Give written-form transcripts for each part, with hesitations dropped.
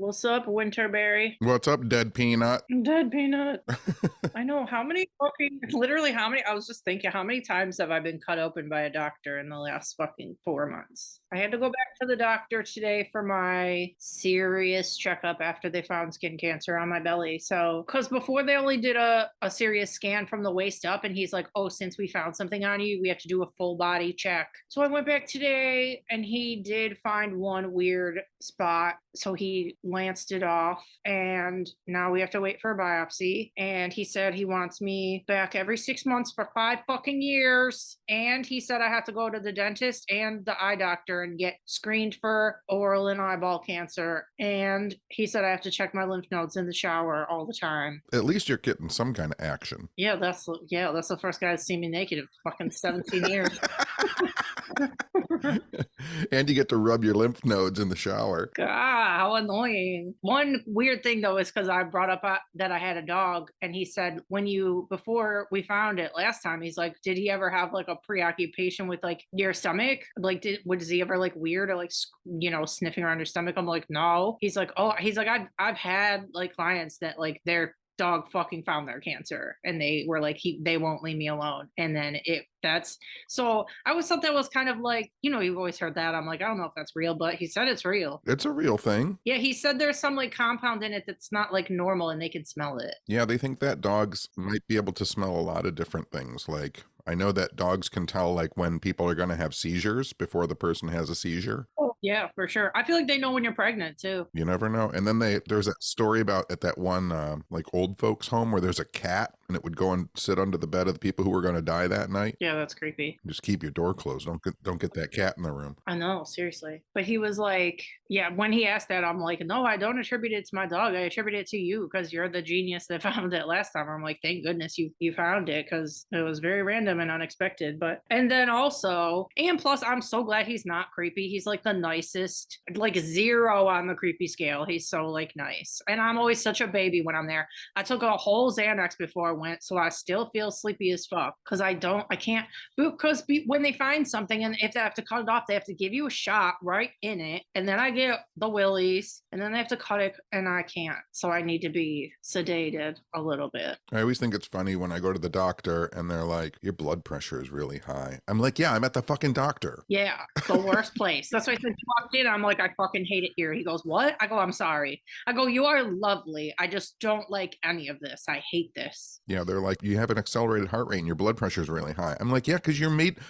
What's up, Winterberry? What's up, dead peanut? Dead peanut. I know how many fucking literally how many I was just thinking how many times have I been cut open by a doctor in the last fucking 4 months? I had to go back to the doctor today for my serious checkup after they found skin cancer on my belly. So, because before they only did a serious scan from the waist up, and he's like, oh, since we found something on you, we have to do a full body check. So I went back today and he did find one weird spot. So he lanced it off, and now we have to wait for a biopsy. And he said he wants me back every 6 months for 5 fucking years. And he said I have to go to the dentist and the eye doctor and get screened for oral and eyeball cancer. And he said I have to check my lymph nodes in the shower all the time. At least you're getting some kind of action. Yeah, that's the first guy to see me naked in fucking 17 years. And you get to rub your lymph nodes in the shower. God, how annoying. One weird thing though is because I brought up that I had a dog, and he said before we found it last time, he's like, did he ever have like a preoccupation with like your stomach? Like, was he ever like weird or like sniffing around your stomach? I'm like, no. He's like, I've had like clients that like their dog fucking found their cancer and they were like they won't leave me alone, and then so I always thought that was kind of like, you've always heard that. I'm like, I don't know if that's real, but he said it's real. It's a real thing. Yeah, he said there's some like compound in it that's not like normal and they can smell it. Yeah, they think that dogs might be able to smell a lot of different things. Like, I know that dogs can tell like when people are going to have seizures before the person has a seizure. Oh, yeah, for sure. I feel like they know when you're pregnant too. You never know. And then there's that story about at that one like old folks home where there's a cat and it would go and sit under the bed of the people who were going to die that night. Yeah, that's creepy. Just keep your door closed. Don't get that cat in the room. I know, seriously. But he was like, yeah, when he asked that, I'm like, no, I don't attribute it to my dog. I attribute it to you because you're the genius that found it last time. I'm like, thank goodness you found it because it was very random and unexpected. But and then also, and plus, I'm so glad he's not creepy. He's like the nicest, like 0 on the creepy scale. He's so like nice. And I'm always such a baby when I'm there. I took a whole Xanax before I went, so I still feel sleepy as fuck because I can't, because when they find something and if they have to cut it off, they have to give you a shot right in it. And then I get the willies and then they have to cut it and I can't. So I need to be sedated a little bit. I always think it's funny when I go to the doctor and they're like, your blood pressure is really high. I'm like, yeah, I'm at the fucking doctor. Yeah, the worst place. That's why since you walked in, I'm like, I fucking hate it here. He goes, what? I go, I'm sorry. I go, you are lovely. I just don't like any of this. I hate this. Yeah, they're like, you have an accelerated heart rate and your blood pressure is really high. I'm like, yeah, because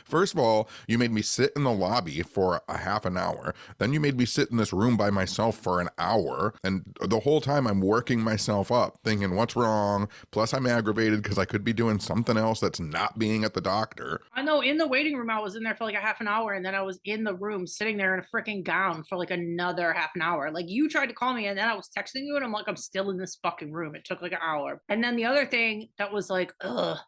first of all, you made me sit in the lobby for a half an hour. Then you made me sit in this room by myself for an hour. And the whole time I'm working myself up thinking, what's wrong? Plus I'm aggravated because I could be doing something else that's not being at the doctor. I know, in the waiting room, I was in there for like a half an hour, and then I was in the room sitting there in a freaking gown for like another half an hour. Like, you tried to call me and then I was texting you and I'm like, I'm still in this fucking room. It took like an hour. And then the other thing that was like,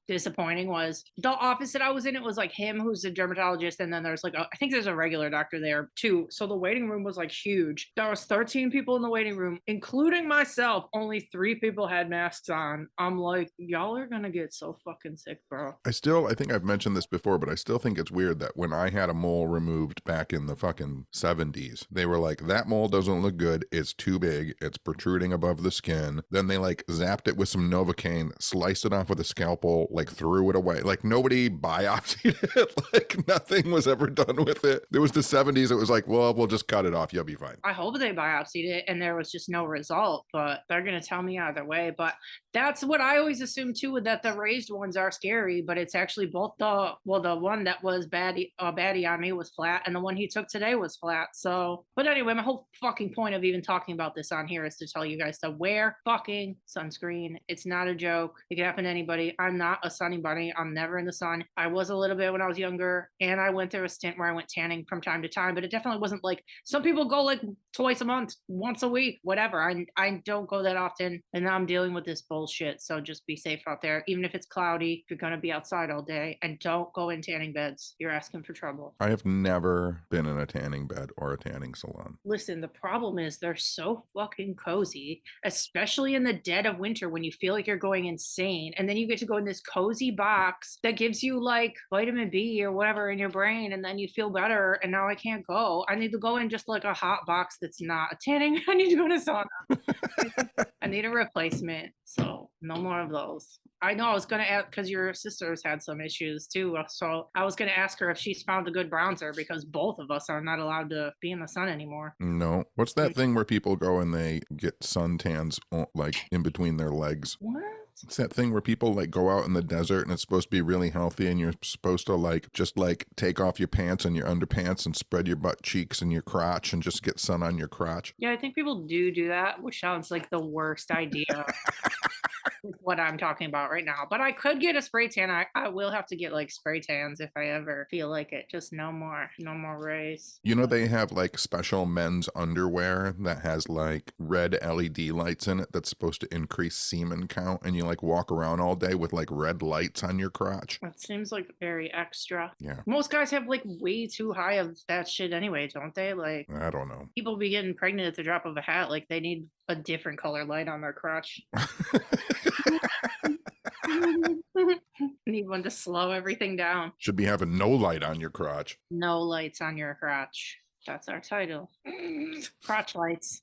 disappointing was the office that I was in. It was like him who's a dermatologist, and then there's like I think there's a regular doctor there too. So the waiting room was like huge. There was 13 people in the waiting room, including myself. Only 3 people had masks on. I'm like, y'all are gonna get so fucking sick, bro. I think I've mentioned this before, but I still think it's weird that when I had a mole removed back in the fucking 70s, they were like, that mole doesn't look good. It's too big. It's protruding above the skin. Then they like zapped it with some Novocaine, sliced it off with a scalpel, like threw it away. Like, nobody biopsied it. Like, nothing was ever done with it. There was the 70s. It was like, well, we'll just cut it off. You'll be fine. I hope they biopsied it and there was just no result, but they're going to tell me either way. But that's what I always assume too, that the raised ones are scary, but it's actually both the one that was baddie on me was flat, and the one he took today was flat. So, but anyway, my whole fucking point of even talking about this on here is to tell you guys to wear fucking sunscreen. It's not a joke. It can happen to anybody. I'm not a sunny bunny. I'm never in the sun. I was a little bit when I was younger, and I went through a stint where I went tanning from time to time, but it definitely wasn't like some people go like twice a month, once a week, whatever. I don't go that often, and now I'm dealing with this bullshit. So just be safe out there. Even if it's cloudy, if you're going to be outside all day, and don't go in tanning beds. You're asking for trouble. I have never been in a tanning bed or a tanning salon. Listen, the problem is they're so fucking cozy, especially in the dead of winter when you feel like you're going insane insane. And then you get to go in this cozy box that gives you like vitamin B or whatever in your brain, and then you feel better. And now I can't go. I need to go in just like a hot box that's not a tanning. I need to go to sauna. I need a replacement. So no more of those. I know I was going to ask because your sister's had some issues too. So I was going to ask her if she's found a good bronzer because both of us are not allowed to be in the sun anymore. No. What's that thing where people go and they get suntans like in between their legs? What? It's that thing where people like go out in the desert and it's supposed to be really healthy and you're supposed to like just like take off your pants and your underpants and spread your butt cheeks and your crotch and just get sun on your crotch. Yeah, I think people do that, which sounds like the worst idea. What I'm talking about right now, but I could get a spray tan. I will have to get like spray tans if I ever feel like it. Just no more rays. You know, they have like special men's underwear that has like red LED lights in it that's supposed to increase semen count, and you like walk around all day with like red lights on your crotch. That seems like very extra. Yeah. Most guys have like way too high of that shit anyway, don't they? Like, I don't know. People be getting pregnant at the drop of a hat. Like they need a different color light on their crotch. Need one to slow everything down. Should be having no light on your crotch. No lights on your crotch. That's our title. Crotch lights.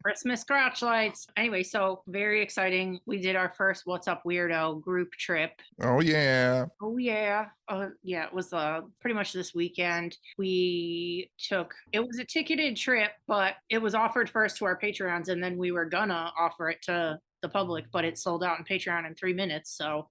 Christmas crotch lights. Anyway, so very exciting. We did our first What's Up Weirdo group trip. Oh yeah. Yeah, it was pretty much this weekend. It was a ticketed trip, but it was offered first to our Patreons, and then we were gonna offer it to the public, but it sold out in Patreon in 3 minutes. So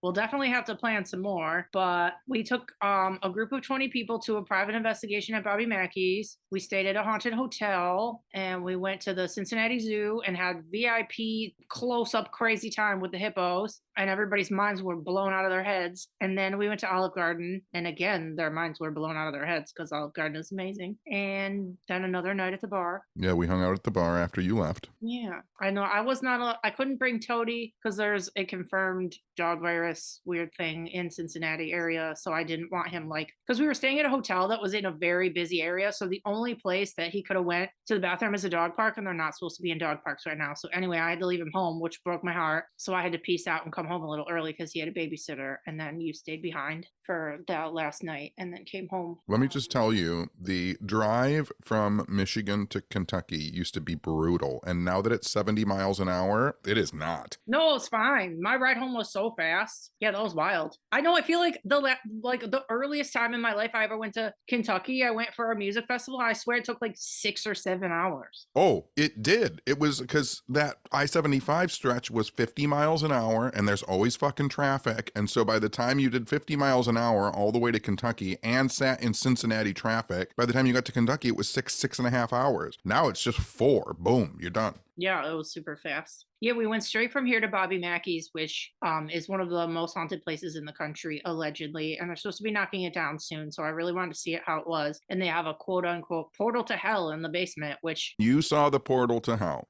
we'll definitely have to plan some more. But we took a group of 20 people to a private investigation at Bobby Mackey's. We stayed at a haunted hotel, and we went to the Cincinnati Zoo and had VIP close-up crazy time with the hippos, and everybody's minds were blown out of their heads. And then we went to Olive Garden, and again, their minds were blown out of their heads because Olive Garden is amazing. And then another night at the bar. Yeah, we hung out at the bar after you left. Yeah, I know. I couldn't bring Toady because there's a confirmed dog virus weird thing in Cincinnati area. So I didn't want him because we were staying at a hotel that was in a very busy area. So the only place that he could have went to the bathroom is a dog park, and they're not supposed to be in dog parks right now. So anyway, I had to leave him home, which broke my heart. So I had to peace out and come home a little early because he had a babysitter. And then you stayed behind for that last night and then came home. Let me just tell you, the drive from Michigan to Kentucky used to be brutal. And now that it's 70 miles an hour, it is not. No, it's fine. My ride home was so fast. Yeah, that was wild. I know. I feel like the earliest time in my life I ever went to Kentucky, I went for a music festival. I swear it took like 6 or 7 hours. Oh, it did. It was because that I-75 stretch was 50 miles an hour, and there's always fucking traffic. And so by the time you did 50 miles an hour all the way to Kentucky and sat in Cincinnati traffic, by the time you got to Kentucky, it was 6.5 hours. Now it's just 4. Boom, you're done. Yeah, it was super fast. Yeah, we went straight from here to Bobby Mackey's, which is one of the most haunted places in the country, allegedly. And they're supposed to be knocking it down soon. So I really wanted to see it, how it was. And they have a quote unquote portal to hell in the basement, which... You saw the portal to hell.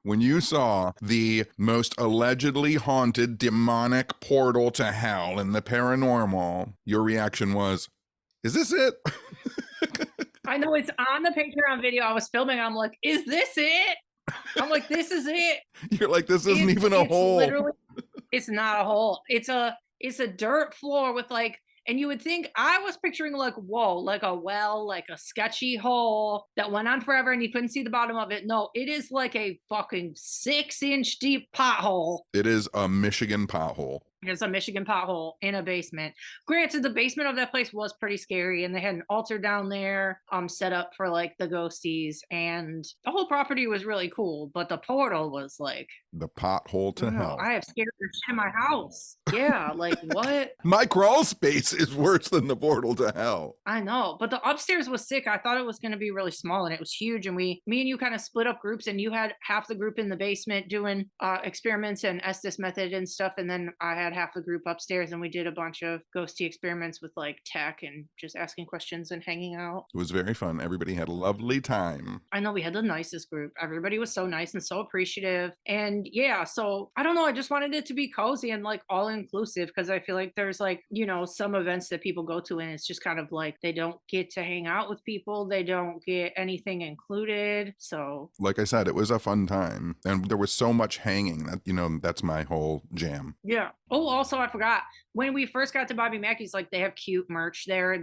When you saw the most allegedly haunted demonic portal to hell in the paranormal, your reaction was, is this it? I know it's on the Patreon video I was filming. I'm like, is this it? I'm like, this is it. You're like, this isn't even a hole. Literally, it's not a hole. It's a dirt floor with and you would think, I was picturing whoa, like a well, like a sketchy hole that went on forever and you couldn't see the bottom of it. No, it is like a fucking 6-inch deep pothole. It is a Michigan pothole. There's a Michigan pothole in a basement. Granted, the basement of that place was pretty scary, and they had an altar down there set up for the ghosties, and the whole property was really cool, but the portal was the pothole to hell. I have scared in my house. Yeah, what? My crawl space is worse than the portal to hell. I know, but the upstairs was sick. I thought it was going to be really small, and it was huge, and me and you kind of split up groups, and you had half the group in the basement doing experiments and Estes method and stuff, and then I had half the group upstairs, and we did a bunch of ghosty experiments with tech and just asking questions and hanging out. It was very fun. Everybody had a lovely time. I know, we had the nicest group. Everybody was so nice and so appreciative. And And yeah, so I don't know. I just wanted it to be cozy and like all inclusive because I feel like there's like, some events that people go to and it's just kind of like they don't get to hang out with people. They don't get anything included. So, Like I said, it was a fun time. And there was so much hanging that, that's my whole jam. yeah. Oh, also, I forgot when we first got to Bobby Mackey's, like they have cute merch there.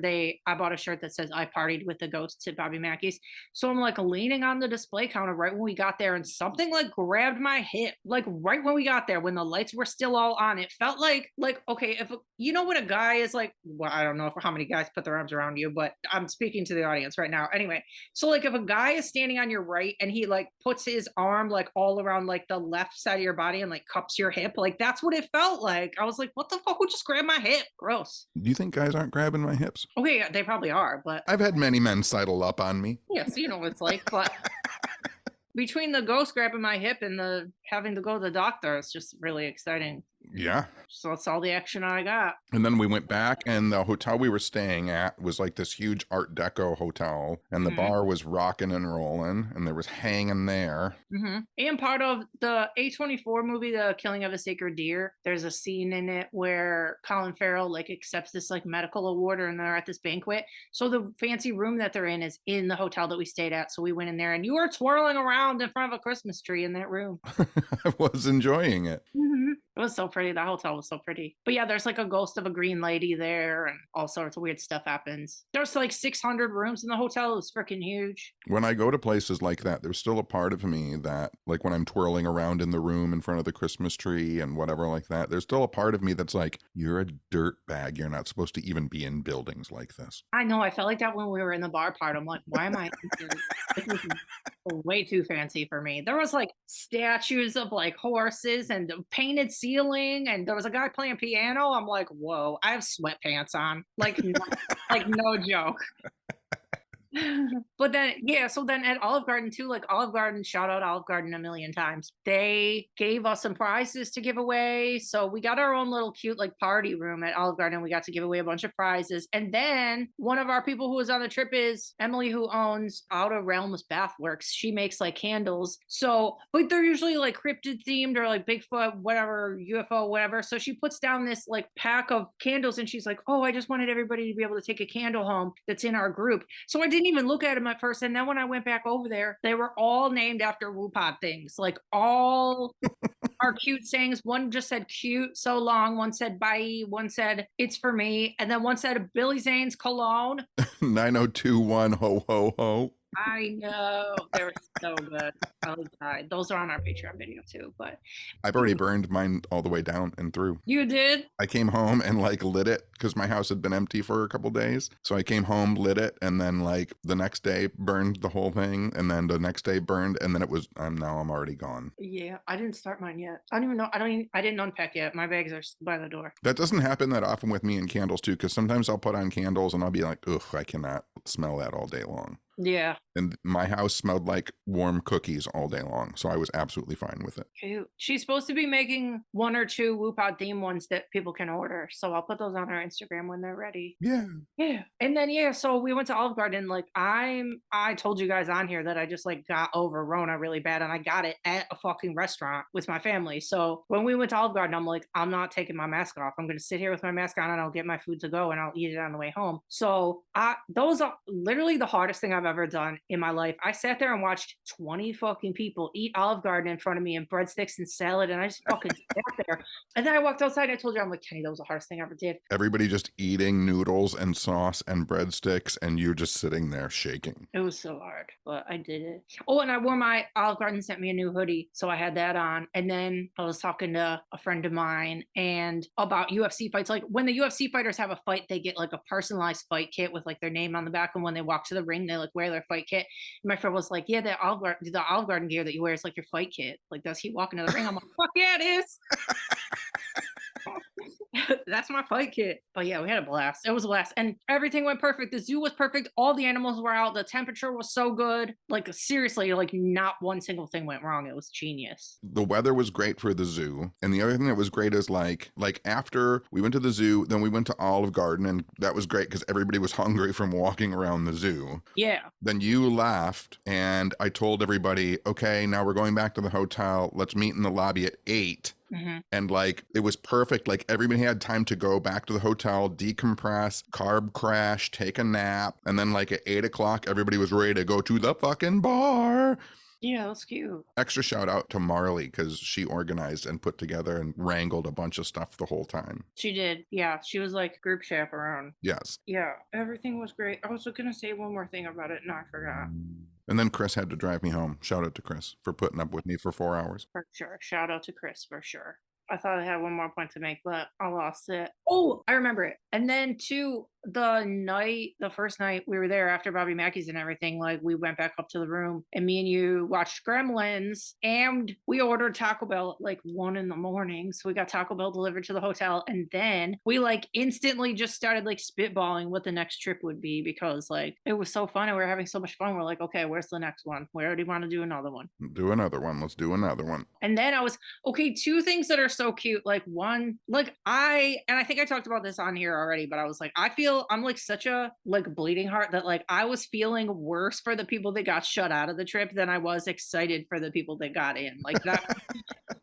I bought a shirt that says I partied with the ghosts at Bobby Mackey's. So I'm like leaning on the display counter right when we got there, and something like grabbed my hip, like right when we got there, when the lights were still all on. It felt like okay, if when a guy is like, well, I don't know how many guys put their arms around you, but I'm speaking to the audience right now. Anyway, so like if a guy is standing on your right and he like puts his arm like all around like the left side of your body and like cups your hip, like that's what it felt like. I was like, what the fuck would just grab my hip? Gross. Do you think guys aren't grabbing my hips? Okay, they probably are, but I've had many men sidle up on me. yes, you know what it's like. But between the ghost grabbing my hip and the having to go to the doctor, it's just really exciting. Yeah. So that's all the action I got. And then we went back, and the hotel we were staying at was like this huge Art Deco hotel, and the bar was rocking and rolling, and there was hanging there. And part of the A24 movie, The Killing of a Sacred Deer, there's a scene in it where Colin Farrell like accepts this like medical award, and they're at this banquet. So the fancy room that they're in is in the hotel that we stayed at. So we went in there, and you were twirling around in front of a Christmas tree in that room. I was enjoying it. It was so pretty. The hotel was so pretty. But yeah, there's like a ghost of a green lady there and all sorts of weird stuff happens. There's like 600 rooms in the hotel. It was freaking huge. When I go to places like that, there's still a part of me that, like when I'm twirling around in the room in front of the Christmas tree and whatever like that, there's still a part of me that's like, you're a dirt bag. You're not supposed to even be in buildings like this. I know. I felt like that when we were in the bar part. I'm like, why am I here? This is way too fancy for me. There was like statues of like horses and painted ceiling, and there was a guy playing piano. I'm like, whoa, I have sweatpants on. Like, like no joke. But then, yeah, so then at Olive Garden too, like Olive Garden, shout out Olive Garden a million times. They gave us some prizes to give away. So we got our own little cute like party room at Olive Garden. We got to give away a bunch of prizes. And then one of our people who was on the trip is Emily, who owns Outer Realms Bathworks. She makes like candles. So, but they're usually like cryptid themed or like Bigfoot, whatever, UFO, whatever. So she puts down this like pack of candles and she's like, oh, I just wanted everybody to be able to take a candle home that's in our group. So I didn't even look at them at first, and then when I went back over there, they were all named after Woopod things, like all our cute sayings. One just said cute so long, one said bye, one said it's for me, and then one said Billy Zane's cologne. 9021 ho ho ho. I know. They were so good. I died. Those are on our Patreon video too, but I've already burned mine all the way down and through. You did? I came home and like lit it because my house had been empty for a couple days. So I came home, lit it, and then like the next day burned the whole thing, and then the next day burned, and then it was I'm already gone. Yeah, I didn't start mine yet. I don't even know. I didn't unpack yet. My bags are by the door. That doesn't happen that often with me and candles too, because sometimes I'll put on candles and I'll be like, ugh, I cannot smell that all day long. Yeah. And my house smelled like warm cookies all day long. So I was absolutely fine with it. Cute. She's supposed to be making 1 or 2 Woopod theme ones that people can order. So I'll put those on our Instagram when they're ready. Yeah. Yeah. And then, yeah, so we went to Olive Garden. Like I told you guys on here that I just like got over Rona really bad, and I got it at a fucking restaurant with my family. So when we went to Olive Garden, I'm like, I'm not taking my mask off. I'm going to sit here with my mask on and I'll get my food to go and I'll eat it on the way home. So those are literally the hardest thing I've ever done in my life. I sat there and watched 20 fucking people eat Olive Garden in front of me and breadsticks and salad, and I just fucking sat there. And then I walked outside and I told you, I'm like, Kenny, that was the hardest thing I ever did. Everybody just eating noodles and sauce and breadsticks, and you just sitting there shaking. It was so hard, but I did it. Oh, and I wore my Olive Garden sent me a new hoodie, so I had that on. And then I was talking to a friend of mine and about UFC fights. Like when the UFC fighters have a fight, they get like a personalized fight kit with like their name on the back, and when they walk to the ring, they like wear their fight kit. And my friend was like, yeah, the Olive Garden gear that you wear is like your fight kit. Like, does he walk into the ring? I'm like, fuck yeah, it is. That's my fight kit. But yeah, we had a blast. It was a blast. And everything went perfect. The zoo was perfect. All the animals were out. The temperature was so good. Like, seriously, like, not one single thing went wrong. It was genius. The weather was great for the zoo. And the other thing that was great is like after we went to the zoo, then we went to Olive Garden, and that was great because everybody was hungry from walking around the zoo. Yeah. Then you left, and I told everybody, okay, now we're going back to the hotel. Let's meet in the lobby at 8. Mm-hmm. And like it was perfect. Like everybody had time to go back to the hotel, decompress, carb crash, take a nap, and then like at 8 o'clock, everybody was ready to go to the fucking bar. Yeah, that's cute. Extra shout out to Marley because she organized and put together and wrangled a bunch of stuff the whole time. She did. Yeah, she was like group chaperone. Yes. Yeah, everything was great. I was gonna say one more thing about it, and I forgot. And then Chris had to drive me home. Shout out to Chris for putting up with me for 4 hours. For sure. Shout out to Chris for sure. I thought I had one more point to make, but I lost it. Oh, I remember it. And then too, the first night we were there after Bobby Mackey's and everything, like we went back up to the room and me and you watched Gremlins and we ordered Taco Bell at like 1 a.m. So we got Taco Bell delivered to the hotel. And then we like instantly just started like spitballing what the next trip would be because like it was so fun and we were having so much fun. We're like, okay, where's the next one? We already want to do another one. Do another one. Let's do another one. And then I was, okay, 2 things that are so cute. Like one, like I think I talked about this on here already, but I was like, I'm like such a like bleeding heart that like I was feeling worse for the people that got shut out of the trip than I was excited for the people that got in. Like that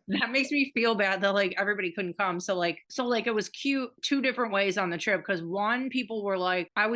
that makes me feel bad that like everybody couldn't come. So it was cute 2 different ways on the trip because one, people were like, I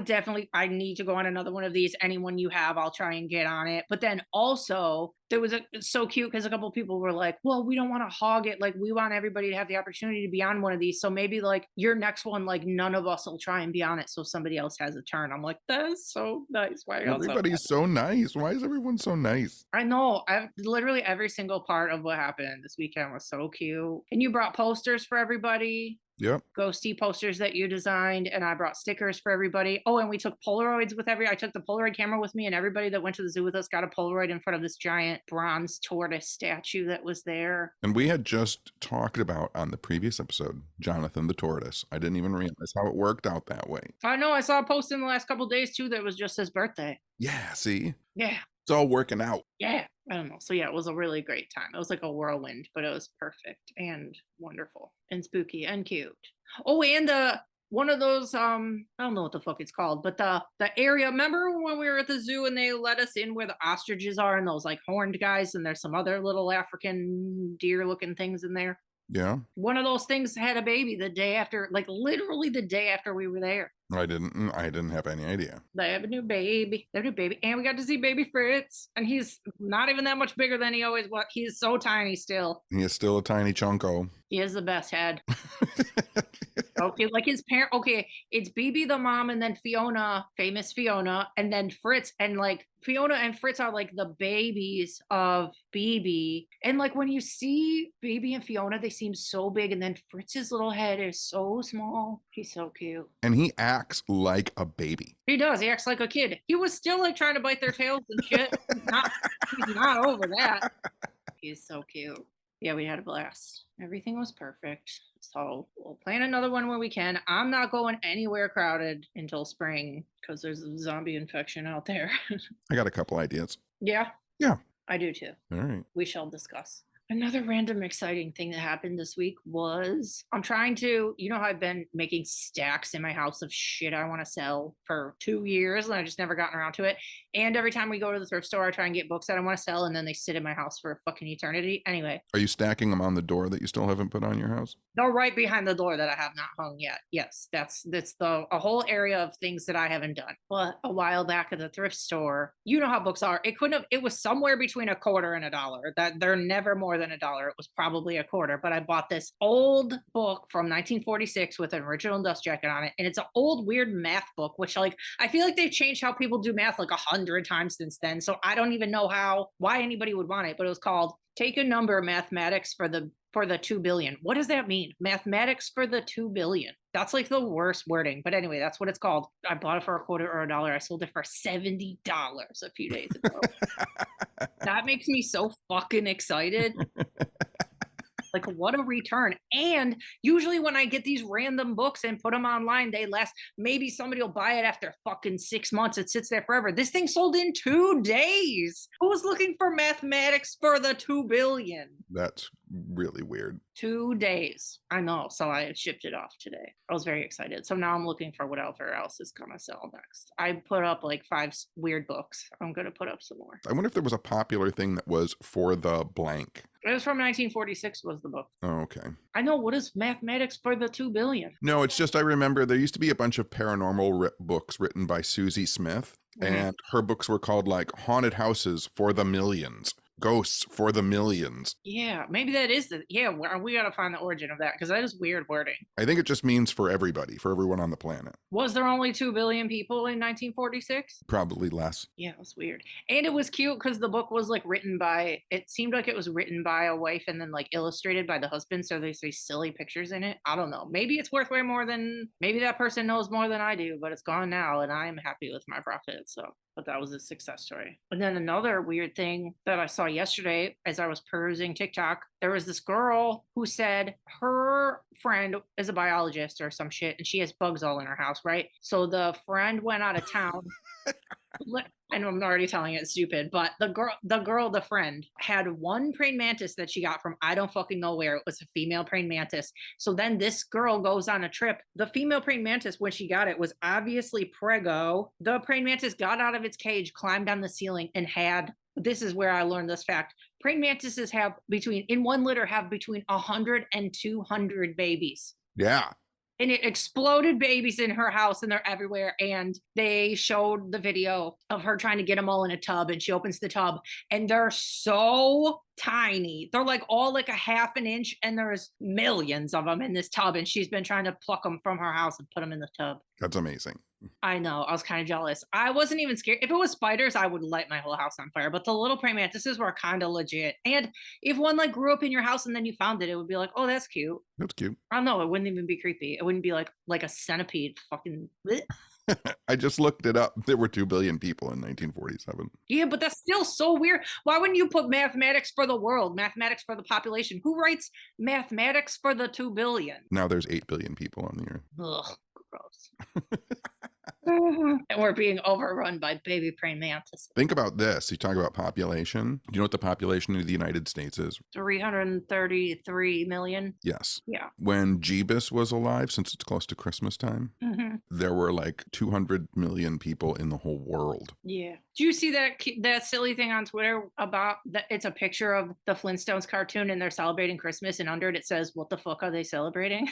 need to go on another one of these. Anyone you have, I'll try and get on it. But then also there was so cute because a couple of people were like, well, we don't want to hog it. Like we want everybody to have the opportunity to be on one of these. So maybe like your next one, like none of us will try and be on it. So somebody else has a turn. I'm like, that's so nice. Why everybody's so nice? Why is everyone so nice? I know. Literally every single part of what happened this weekend was so cute. And you brought posters for everybody. Yep. Ghosty posters that you designed, and I brought stickers for everybody. Oh, and we took Polaroids with I took the Polaroid camera with me, and everybody that went to the zoo with us got a Polaroid in front of this giant bronze tortoise statue that was there. And we had just talked about on the previous episode, Jonathan the tortoise. I didn't even realize how it worked out that way. I know. I saw a post in the last couple of days too that was just his birthday. Yeah, see? Yeah. It's all working out. Yeah. I don't know. So yeah, it was a really great time. It was like a whirlwind, but it was perfect and wonderful and spooky and cute. Oh, and one of those I don't know what the fuck it's called, but the area, remember when we were at the zoo and they let us in where the ostriches are and those like horned guys and there's some other little African deer looking things in there? Yeah. One of those things had a baby the day after, like literally the day after we were there. I didn't have any idea. They have a new baby. They have a new baby. And we got to see baby Fritz. And he's not even that much bigger than he always was. He's so tiny still. He is still a tiny chunko. He has the best head. Okay, like his parent. Okay, it's Bibi the mom, and then Fiona, famous Fiona, and then Fritz, and like Fiona and Fritz are like the babies of Bibi. And like when you see Bibi and Fiona, they seem so big, and then Fritz's little head is so small. He's so cute, and he acts like a baby. He does. He acts like a kid. He was still like trying to bite their tails and shit. He's not over that. He's so cute. Yeah, we had a blast. Everything was perfect. So we'll plan another one when we can. I'm not going anywhere crowded until spring because there's a zombie infection out there. I got a couple ideas. Yeah? Yeah. I do too. All right. We shall discuss. Another random exciting thing that happened this week was I'm trying to, how I've been making stacks in my house of shit I want to sell for 2 years and I just never gotten around to it. And every time we go to the thrift store, I try and get books that I want to sell and then they sit in my house for fucking eternity. Anyway. Are you stacking them on the door that you still haven't put on your house? They're right behind the door that I have not hung yet. Yes, that's a whole area of things that I haven't done. But a while back at the thrift store, you know how books are. It was somewhere between $0.25 and $1. That they're never more than $1. It was probably $0.25, but I bought this old book from 1946 with an original dust jacket on it. And it's an old weird math book, which like, I feel like they've changed how people do math like 100 times since then. So I don't even know why anybody would want it, but it was called Take a Number Mathematics for the 2 billion. What does that mean? Mathematics for the 2 billion. That's like the worst wording. But anyway, that's what it's called. I bought it for $0.25 or $1. I sold it for $70 a few days ago. That makes me so fucking excited. Like, what a return. And usually when I get these random books and put them online, they last, maybe somebody will buy it after fucking 6 months. It sits there forever. This thing sold in 2 days. Who's looking for mathematics for the 2 billion? That's really weird. 2 days. I know. So I shipped it off today. I was very excited. So now I'm looking for whatever else is going to sell next. I put up like 5 weird books. I'm going to put up some more. I wonder if there was a popular thing that was for the blank. It was from 1946 was the book. Oh, okay. I know. What is mathematics for the 2 billion? No, it's just I remember there used to be a bunch of paranormal books written by Susie Smith, and her books were called like Haunted Houses for the Millions. Ghosts for the Millions. Yeah, maybe that is we gotta find the origin of that, because that is weird wording. I think it just means for everybody, for everyone on the planet. Was there only 2 billion people in 1946? Probably less. Yeah, it was weird. And it was cute because the book was like written by, it seemed like it was written by a wife and then like illustrated by the husband, so there's these silly pictures in it. I don't know, maybe it's worth way more than, maybe that person knows more than I do, but it's gone now and I'm happy with my profit. So, but that was a success story. And then another weird thing that I saw yesterday as I was perusing TikTok, there was this girl who said her friend is a biologist or some shit, and she has bugs all in her house, right? So the friend went out of town. I know I'm already telling it stupid, but the friend had one praying mantis that she got from I don't fucking know where. It was a female praying mantis. So then this girl goes on a trip. The female praying mantis, when she got it, was obviously preggo. The praying mantis got out of its cage, climbed down the ceiling, and had, this is where I learned this fact, praying mantises have in one litter have between 100 and 200 babies. Yeah. And it exploded babies in her house, and they're everywhere. And they showed the video of her trying to get them all in a tub, and she opens the tub and they're so tiny. They're like all like a half an inch, and there's millions of them in this tub, and she's been trying to pluck them from her house and put them in the tub. That's amazing. I know. I was kind of jealous. I wasn't even scared. If it was spiders, I would light my whole house on fire. But the little praying mantises were kind of legit. And if one like grew up in your house and then you found it, it would be like, oh, that's cute. That's cute. I don't know. It wouldn't even be creepy. It wouldn't be like a centipede. Fucking. I just looked it up. There were 2 billion people in 1947. Yeah, but that's still so weird. Why wouldn't you put mathematics for the world, mathematics for the population? Who writes mathematics for the 2 billion? Now there's 8 billion people on the earth. Ugh, gross. And we're being overrun by baby praying mantises. Think about this. You talk about population. Do you know what the population of the United States is? 333 million. Yes. Yeah. When Jeebus was alive, since it's close to Christmas time, there were like 200 million people in the whole world. Yeah. Do you see that silly thing on Twitter about that? It's a picture of the Flintstones cartoon and they're celebrating Christmas, and under it says, "What the fuck are they celebrating?"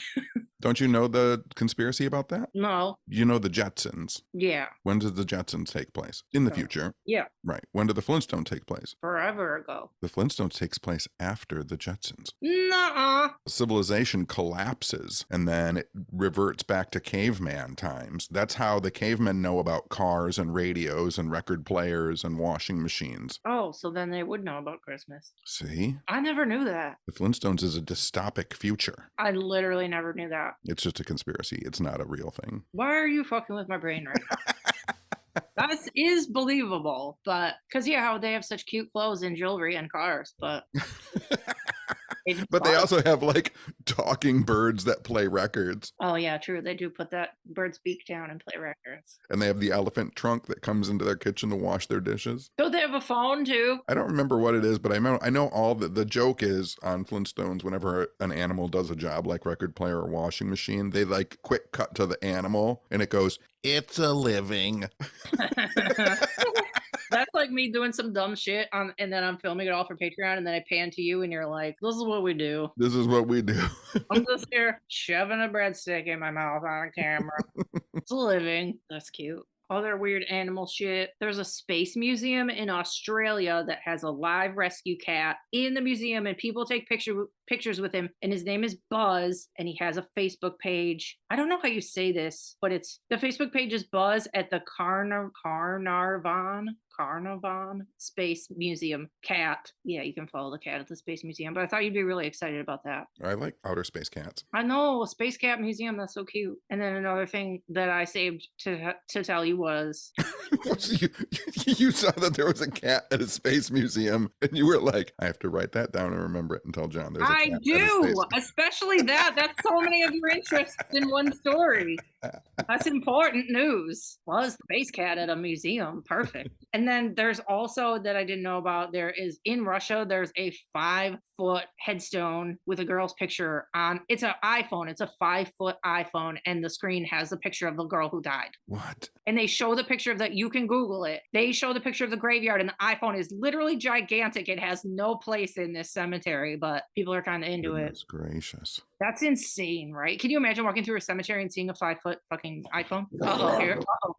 Don't you know the conspiracy about that? No. You know the Jetsons. Yeah. When does the Jetsons take place? In the future. Yeah. Right. When did the Flintstones take place? Forever ago. The Flintstones takes place after the Jetsons. Nuh-uh. Civilization collapses and then it reverts back to caveman times. That's how the cavemen know about cars and radios and record players and washing machines. Oh, so then they would know about Christmas. See? I never knew that. The Flintstones is a dystopic future. I literally never knew that. It's just a conspiracy. It's not a real thing. Why are you fucking with my brain right now? That is believable, but because how they have such cute clothes and jewelry and cars, but but they also have like talking birds that play records. Oh yeah, true. They do put that bird's beak down and play records. And they have the elephant trunk that comes into their kitchen to wash their dishes. Don't they have a phone too? I don't remember what it is, but I know all the joke is on Flintstones, whenever an animal does a job like record player or washing machine, they like quick cut to the animal and it goes, "It's a living." That's like me doing some dumb shit and then I'm filming it all for Patreon, and then I pan to you and you're like, "This is what we do." This is what we do. I'm just here shoving a breadstick in my mouth on camera. It's a living. That's cute. Other weird animal shit. There's a space museum in Australia that has a live rescue cat in the museum, and people take pictures with him, and his name is Buzz, and he has a Facebook page. I don't know how you say this, but the Facebook page is Buzz at the Carnarvon Space Museum cat. Yeah, you can follow the cat at the Space Museum, but I thought you'd be really excited about that. I like outer space cats. I know, a space cat museum, that's so cute. And then another thing that I saved to tell you was you saw that there was a cat at a space museum and you were like, I have to write that down and remember it and tell John there's a I cat that is do, basically. especially that. That's so many of your interests in one story. That's important news. Was the base cat at a museum. Perfect. And then there's also that I didn't know about. There is in Russia, there's a 5-foot headstone with a girl's picture on. It's an iPhone. It's a 5-foot iPhone, and the screen has the picture of the girl who died. What? And they show the picture of that. You can Google it. They show the picture of the graveyard, and the iPhone is literally gigantic. It has no place in this cemetery, but people are kind of into it. Goodness gracious. That's insane, right? Can you imagine walking through a cemetery and seeing a 5-foot fucking iPhone? Uh-oh, here. Uh-oh.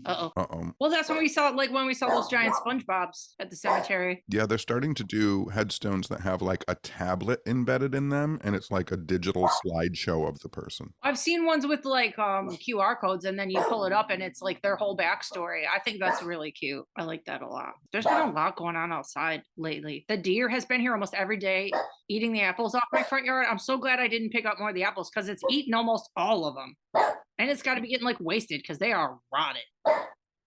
Uh-oh. Uh-oh. Well, that's when we saw, like, when we saw those giant SpongeBobs at the cemetery. Yeah, they're starting to do headstones that have like a tablet embedded in them, and it's like a digital slideshow of the person. I've seen ones with like QR codes, and then you pull it up and it's like their whole backstory. I think that's really cute. I like that a lot. There's been a lot going on outside lately. The deer has been here almost every day eating the apples off my front yard. I'm so glad I didn't pick up more of the apples because it's eaten almost all of them. And it's got to be getting like wasted because they are rotted.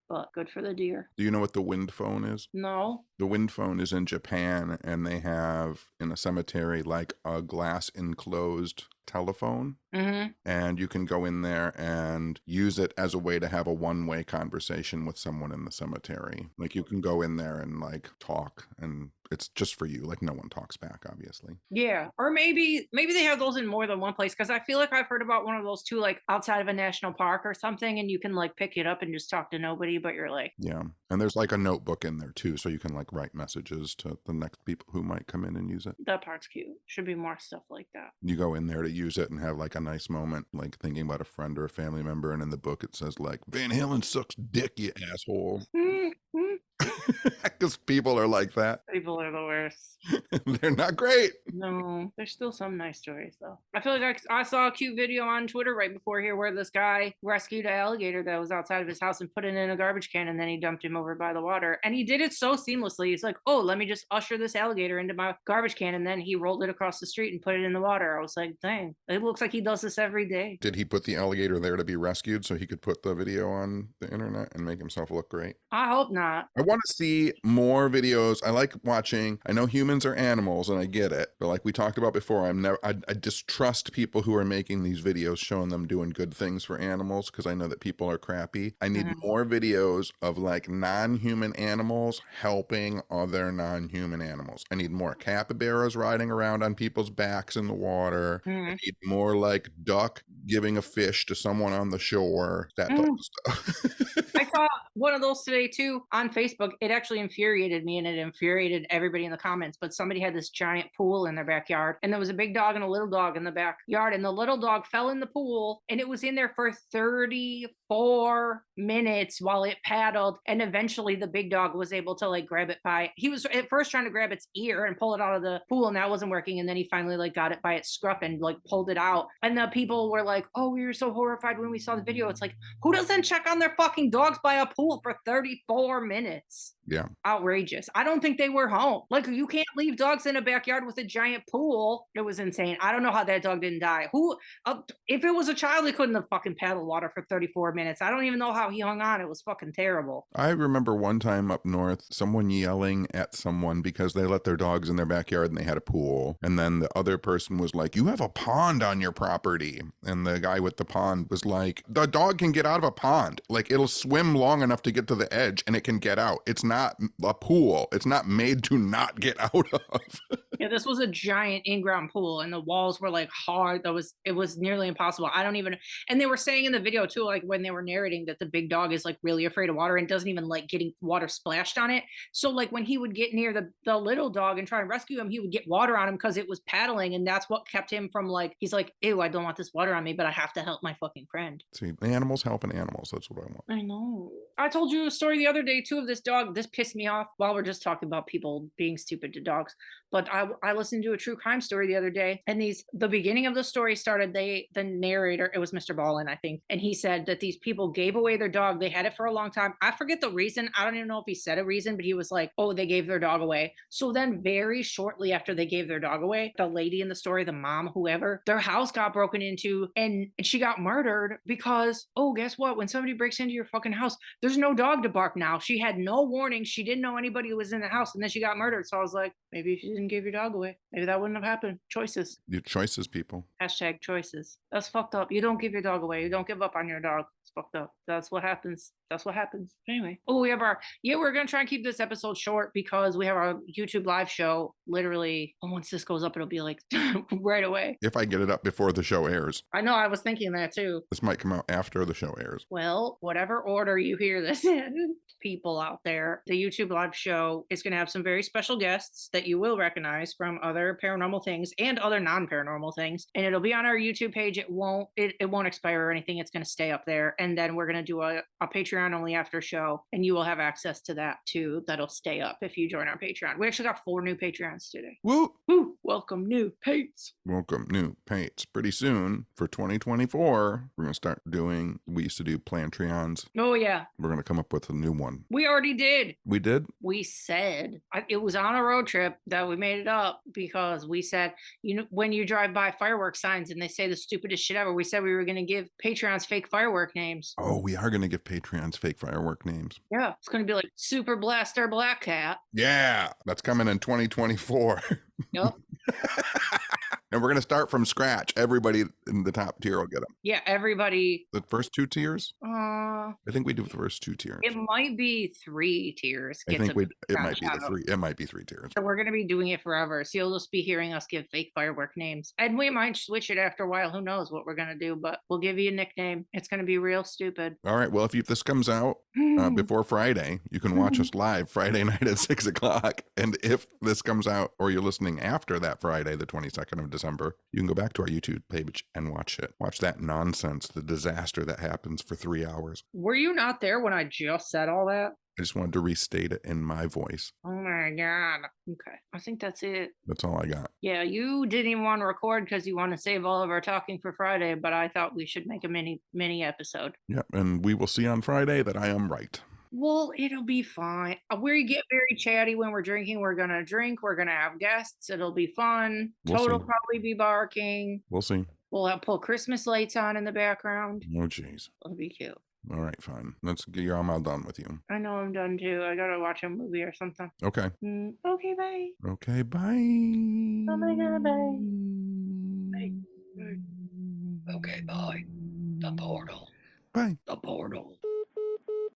But good for the deer. Do you know what the wind phone is? No. The wind phone is in Japan, and they have in a cemetery like a glass enclosed telephone. Mm-hmm. And you can go in there and use it as a way to have a one-way conversation with someone in the cemetery. Like you can go in there and like talk, and it's just for you. Like no one talks back, obviously. Yeah. Or maybe they have those in more than one place, because I feel like I've heard about one of those too, like outside of a national park or something, and you can like pick it up and just talk to nobody, but you're like, yeah. And there's like a notebook in there too, so you can like write messages to the next people who might come in and use it. that part's cute. Should be more stuff like that. You go in there to use it and have like a nice moment, like thinking about a friend or a family member, and in the book it says like, Van Halen sucks dick, you asshole. Because people are like that. People are the worst. They're not great. No, there's still some nice stories though. I feel like I saw a cute video on Twitter right before here where this guy rescued an alligator that was outside of his house and put it in a garbage can, and then he dumped him over by the water. And he did it so seamlessly. He's like, oh, let me just usher this alligator into my garbage can, and then he rolled it across the street and put it in the water. I was like, dang, it looks like he does this every day. Did he put the alligator there to be rescued so he could put the video on the internet and make himself look great? I hope not. I want to see more videos. I like watching. I know humans are animals and I get it, but like we talked about before, I distrust people who are making these videos showing them doing good things for animals, because I know that people are crappy. I need more videos of like non-human animals helping other non-human animals. I need more capybaras riding around on people's backs in the water. I need more like duck giving a fish to someone on the shore, that type of stuff. I saw one of those today too on Facebook. It actually infuriated me, and it infuriated everybody in the comments, but somebody had this giant pool in their backyard, and there was a big dog and a little dog in the backyard, and the little dog fell in the pool, and it was in there for 34 minutes while it paddled, and eventually the big dog was able to like grab it by, he was at first trying to grab its ear and pull it out of the pool, and that wasn't working, and then he finally like got it by its scruff and like pulled it out. And the people were like, oh, we were so horrified when we saw the video. It's like, who doesn't check on their fucking dogs by a pool for 34 minutes? Yeah. Outrageous. I don't think they were home. Like, you can't leave dogs in a backyard with a giant pool. It was insane. I don't know how that dog didn't die. If it was a child, he couldn't have fucking paddled water for 34 minutes. I don't even know how he hung on. It was fucking terrible. I remember one time up north, someone yelling at someone because they let their dogs in their backyard and they had a pool. And then the other person was like, you have a pond on your property. And the guy with the pond was like, the dog can get out of a pond. Like, it'll swim long enough to get to the edge and it can get out. It's not a pool. It's not made to not get out of. Yeah, this was a giant in-ground pool, and the walls were like hard. It was nearly impossible. And they were saying in the video too, like when they were narrating, that the big dog is like really afraid of water and doesn't even like getting water splashed on it. So like when he would get near the little dog and try and rescue him, he would get water on him because it was paddling, and that's what kept him from like, he's like, ew, I don't want this water on me, but I have to help my fucking friend. See, animals helping animals. That's what I want. I know. I told you a story the other day too of this dog. This pissed me off while we're just talking about people being stupid to dogs. But I listened to a true crime story the other day, and the beginning of the story started, the narrator, it was Mr. Ballin, I think, and he said that these people gave away their dog. They had it for a long time. I forget the reason. I don't even know if he said a reason, but he was like, oh, they gave their dog away. So then very shortly after they gave their dog away, the lady in the story, the mom, whoever, their house got broken into, and she got murdered because, oh, guess what? When somebody breaks into your fucking house, there's no dog to bark now. She had no warning. She didn't know anybody who was in the house, and then she got murdered. So I was like, maybe if you didn't give your dog away. Maybe that wouldn't have happened. Choices. Your choices, people. Hashtag choices. That's fucked up. You don't give your dog away. You don't give up on your dog. It's fucked up. That's what happens. That's what happens. Anyway. Oh, we have we're going to try and keep this episode short because we have our YouTube live show literally. Once this goes up, it'll be like right away. If I get it up before the show airs. I know. I was thinking that too. This might come out after the show airs. Well, whatever order you hear this in, people out there, the YouTube live show is going to have some very special guests that you will recognize from other paranormal things and other non-paranormal things. And it'll be on our YouTube page. It won't expire or anything. It's going to stay up there. And then we're going to do a Patreon only after show. And you will have access to that too. That'll stay up if you join our Patreon. We actually got 4 new Patreons today. Woo! Woo! Welcome new Pates. Welcome new Pates. Pretty soon for 2024, we're going to start doing, we used to do Plantreons. Oh yeah. We're going to come up with a new one. We already did. We did? We said, it was on a road trip that we made it up because we said, when you drive by fireworks signs and they say the stupidest shit ever, we said we were going to give Patreons fake firework names. Oh, we are going to give Patreons fake firework names. Yeah. It's going to be like Super Blaster Black Cat. Yeah. That's coming in 2024. Yep. And we're going to start from scratch. Everybody in the top tier will get them. Yeah, everybody. The first 2 tiers? I think we do the first 2 tiers. It might be 3 tiers. It might be 3 tiers. So we're going to be doing it forever. So you'll just be hearing us give fake firework names. And we might switch it after a while. Who knows what we're going to do, but we'll give you a nickname. It's going to be real stupid. All right. Well, if this comes out before Friday, you can watch us live Friday night at 6 o'clock. And if this comes out or you're listening after that Friday, the 22nd of December, you can go back to our YouTube page and watch it. Watch that nonsense, the disaster that happens for 3 hours. Were you not there when I just said all that? I just wanted to restate it in my voice. Oh my God. Okay. I think that's it. That's all I got. Yeah, you didn't even want to record because you want to save all of our talking for Friday, but I thought we should make a mini episode. Yep. And we will see on Friday that I am right. Well, it'll be fine. We get very chatty when we're drinking. We're going to drink. We're going to have guests. It'll be fun. Toad will probably be barking. We'll see. We'll pull Christmas lights on in the background. Oh, jeez. It'll be cute. All right, fine. I'm all done with you. I know I'm done too. I got to watch a movie or something. Okay. Okay, bye. Okay, bye. Oh my God, bye. Bye. Okay, bye. The portal. Bye. The portal.